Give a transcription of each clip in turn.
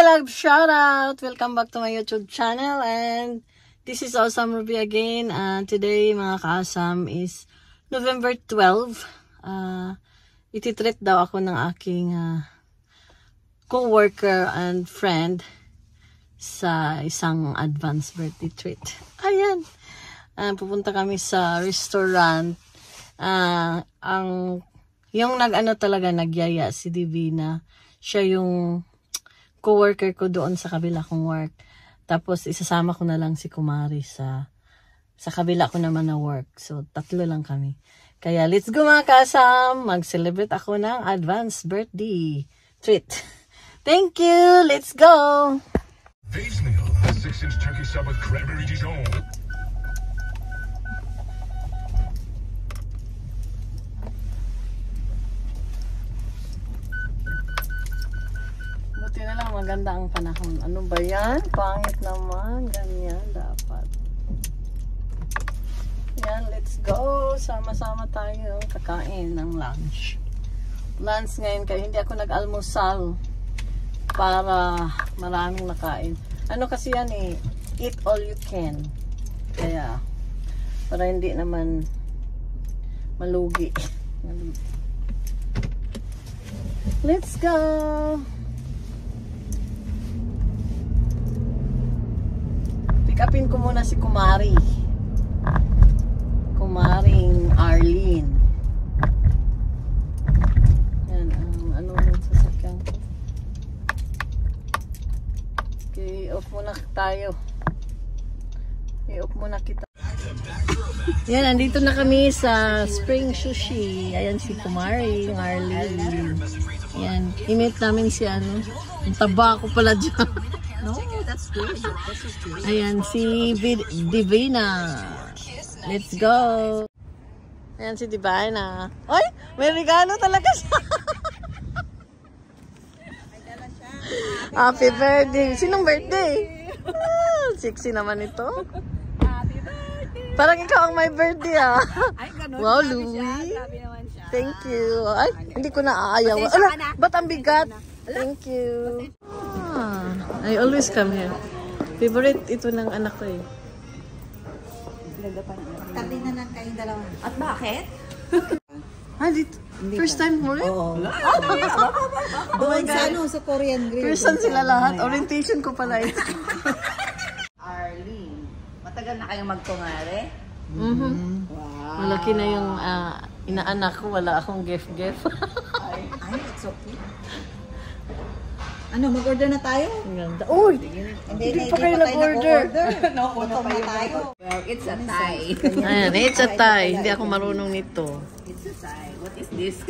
love, shout out! Welcome back to my YouTube channel, and this is Awesome Ruby again. Today mga kaasam is November 12. Ititreat daw ako ng aking co-worker and friend sa isang advance birthday treat. Ayan! Pupunta kami sa restaurant. Yung nagyaya si Divina. Siya yung co-worker ko doon sa kabila kong work. Tapos isasama ko na lang si Kumari sa kabila ko naman na work. So tatlo lang kami. Kaya let's go mga kasam. Mag-celebrate ako ng advance birthday treat. Thank you. Let's go. Base meal, a 6-inch turkey sub with cranberry Dijon. Buti na lang maganda ang panahon. Ano ba yan? Pangit naman. Ganyan dapat. Yan, let's go. Sama-sama tayo kakain ng lunch. Lunch ngayon kaya hindi ako nag-almusal para maraming makain. Ano kasi yan eh, eat all you can. Kaya, para hindi naman malugi. Let's go! Pick upin ko muna si Kumari. Kumaring Arlene. Yan, ano nung sasakyan ko. Okay, off muna tayo. I-off muna kita. Yan, andito na kami sa Spring Sushi. Ayan si Kumaring Arlene. Yan, i-meet namin si ano. Ang taba ko pala dyan. No, that's good. That's good. Ayan, si Divina. Let's go! Ayan si Divina. Ay! May regalo talaga siya! Happy birthday! Sinong birthday? Sexy naman ito. Happy birthday! Parang ikaw ang may birthday ah. Ay, ganun. Wow, Grabe Louie. siya. Grabe naman siya. Thank you. Ay, hindi ko na aayaw. Ala, ba't ang bigat? Thank you. I always come here. Favorite ito ng anak ko eh. Tabi na lang kayong dalawa. At bakit? First time mo rin? Oo. Oh my God. Sa Korean Grill. Person sila lahat. Orientation ko pala ito. Arlene, matagal na kayong magkumare? Wow. Malaki na yung inaanak ko. Wala akong gift-gift. Ay, it's okay. Ano, mag-order na tayo? Ang ganda. Uy! Hindi pa kayo nag-order. No, una pa tayo. Well, it's a tie. Ayan, it's a tie. Hindi ako marunong nito. It's a tie. What is this?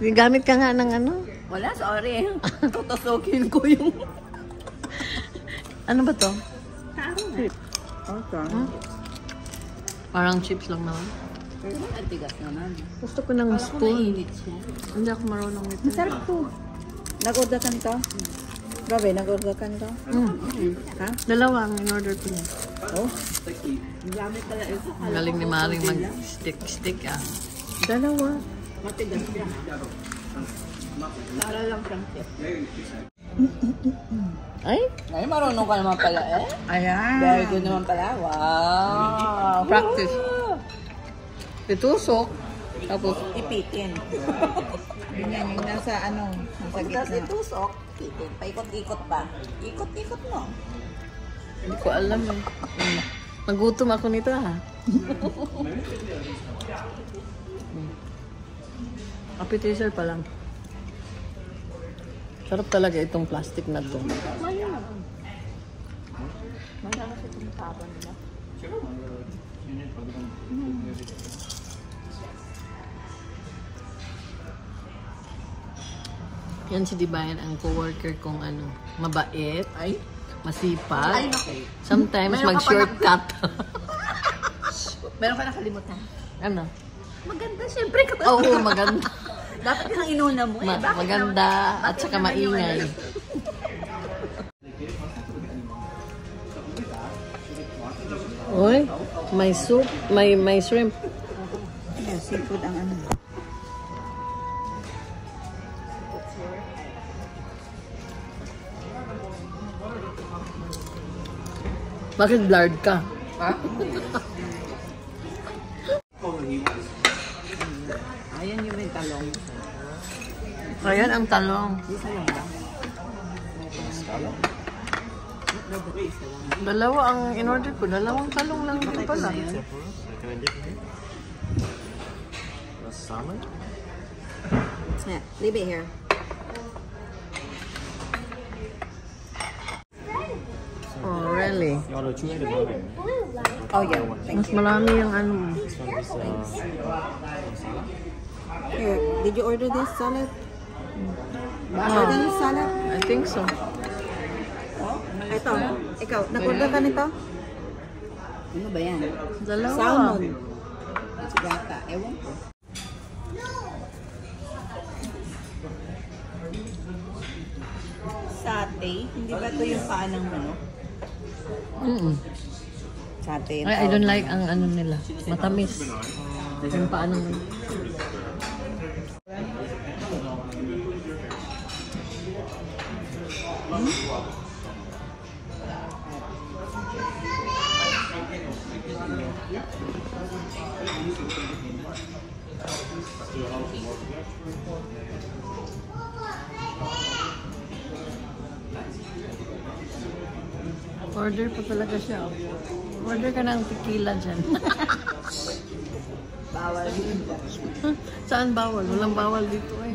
Gamit ka nga ng ano? Wala, sorry. Tutusukin ko yung... Ano ba to? Okay. Parang chips lang naman. Ang tigas naman. Gusto ko ng spoon. Mainit siya. Hindi ako marunong nito. Masarap to. Nag-order ka nito? Grabe, nag-order ka nito? Ha? Dalawa ang in-order ko niya. Oh? Gamit pala ito. Ang galing ni Maring mag-stick ah. Dalawa. Matigas siya. Para lang siyang tip. Ay? Ay, marunong ka naman pala eh. Ayan. Very good naman pala. Wow. Practice. Itusok. Tapos Ipitin. Ganyan, yung nasa ano, nasa gitna. Tapos itusok, ipitin. Paikot-ikot pa. Ikot-ikot mo. hindi ko alam eh. Nagutom ako nito ha. Appetizer pa lang. Sarap talaga itong plastic na to. Yan si Dibayan ang co-worker kong ano, mabait, masipag. Sometimes mag-shortcut. Meron ka nakalimutan. Ano? Maganda, syempre. Oo, maganda. Dapat yung inuna mo. Maganda at saka maingay. Uy, may soup, may shrimp. Yeah, seafood ang ano. Bakit blurred ka? Ha? Ayan yung may talong. Ayan ang talong. Isa lang ba? Dalawa ang in-order ko. Dalawang talong lang din pala. Yeah, leave it here. Oh, really? Oh yeah, thank Mas marami yung ano. Here, did you order this salad? Order this salad? I think so. Ito, ikaw, nag-order ka nito? Ano ba yan? Dalawa. Salmon. Gata, ewan ko. Sate? Hindi ba ito yung paa ng manok? Sate. I don't like ang ano nila. Matamis. Yung paano mo. Order pa talaga siya. Order ka ng tequila dyan. Bawal dito. Saan bawal? Walang bawal dito eh.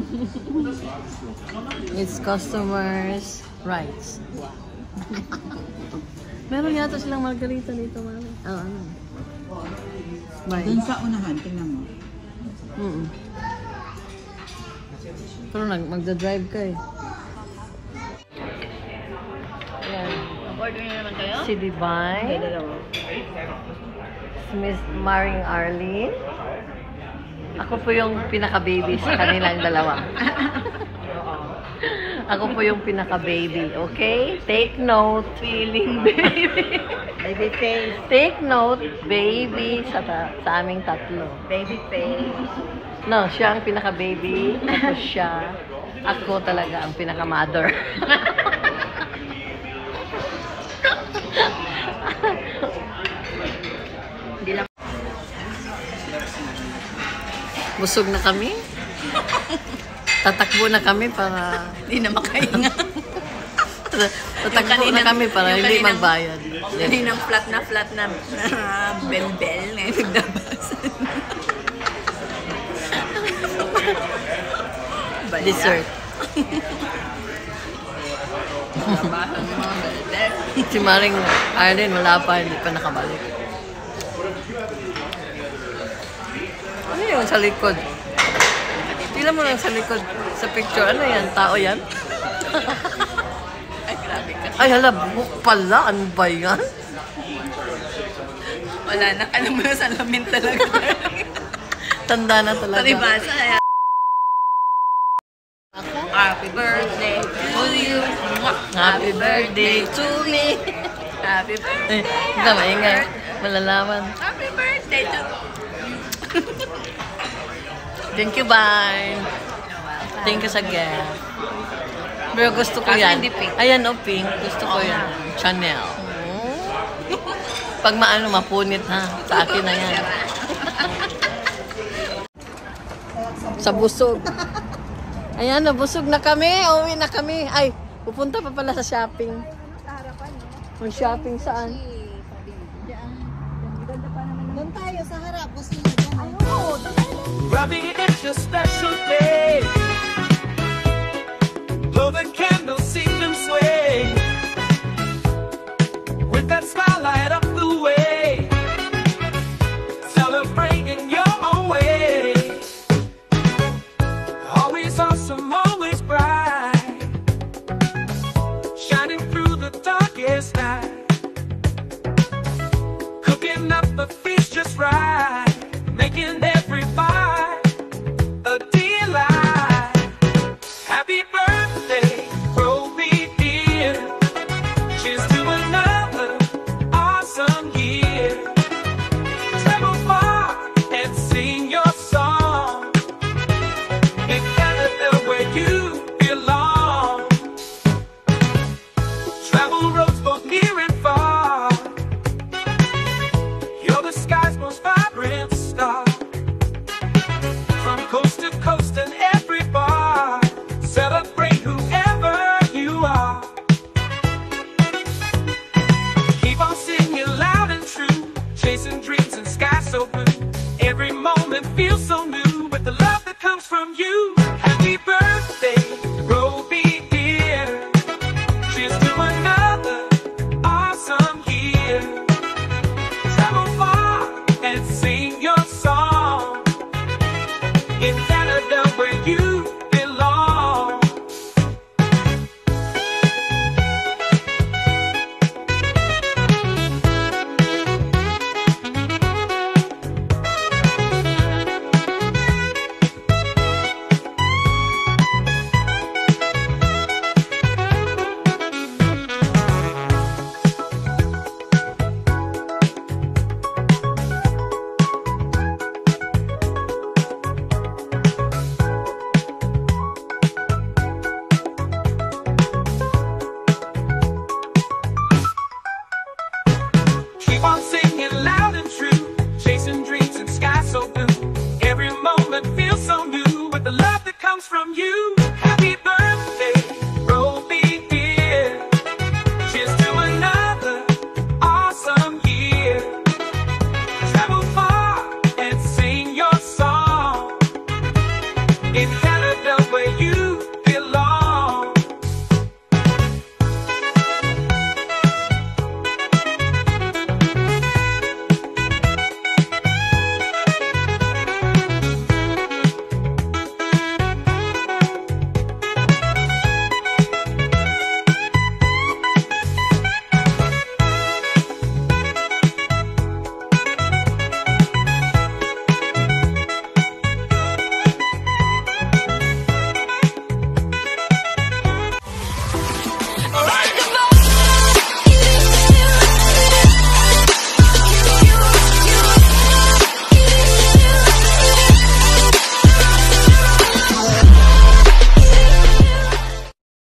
It's customers' rights. Meron yata silang margarita dito, mami. Oh, ano? Doon sa unahan, tingnan mo. Pero magda-drive ka eh. Ayan. Order niyo naman kayo? Si Divine. Si Miss Maring Arlene. Ako po yung pinaka-baby sa kanilang dalawa. Ako po yung pinaka-baby, okay? Take note. Feeling baby. Baby face. Take note, baby sa aming tatlo. Baby face. No, siya ang pinaka-baby. Tapos siya. Ako talaga ang pinaka-mother. Busog na kami. Tatakbo na kami para Hindi na makahinga. tatakbo na kami para hindi magbayad. Kaninang flat na bel-bel na yung naglabas. Dessert. Labasan ng mga bel-bel. Si Maring Arlene wala pa, hindi pa nakabalik. Ano yung sa likod? Tingnan mo lang sa likod. Sa picture, ano yan? Tao yan? Ay, grabe ka. Ay, hala, buhok pala. Ano ba yan? Wala na. Alam mo na sa lamin talaga. Tanda na talaga. Paribasa. Ako, happy birthday to you. Happy birthday to me. Happy birthday. Hindi maingay. Malalaman. Happy birthday to Thank you, bye. Thank you sa gift. Pero gusto ko Kaso yan. hindi pink. Ayan, oh, pink. Gusto ko yan. Chanel. Pag maano, mapunit ha. Sa akin na yan. Sa busog. Ayan, busog na kami. Uwi na kami. Ay, pupunta pa pala sa shopping. Ang shopping saan? Doon tayo sa harap. Robbie, it's your special day. Blow the candles, see them sway. With that smile light up the way. Celebrating your own way. Always awesome, always bright. Shining through the darkest night. Cooking up the feast just right. Making every bite a delight. Happy birthday, Roby dear. Cheers to another awesome year. Travel far and sing your song. In Canada where you belong. Travel roads both near and far. from you. Happy birthday.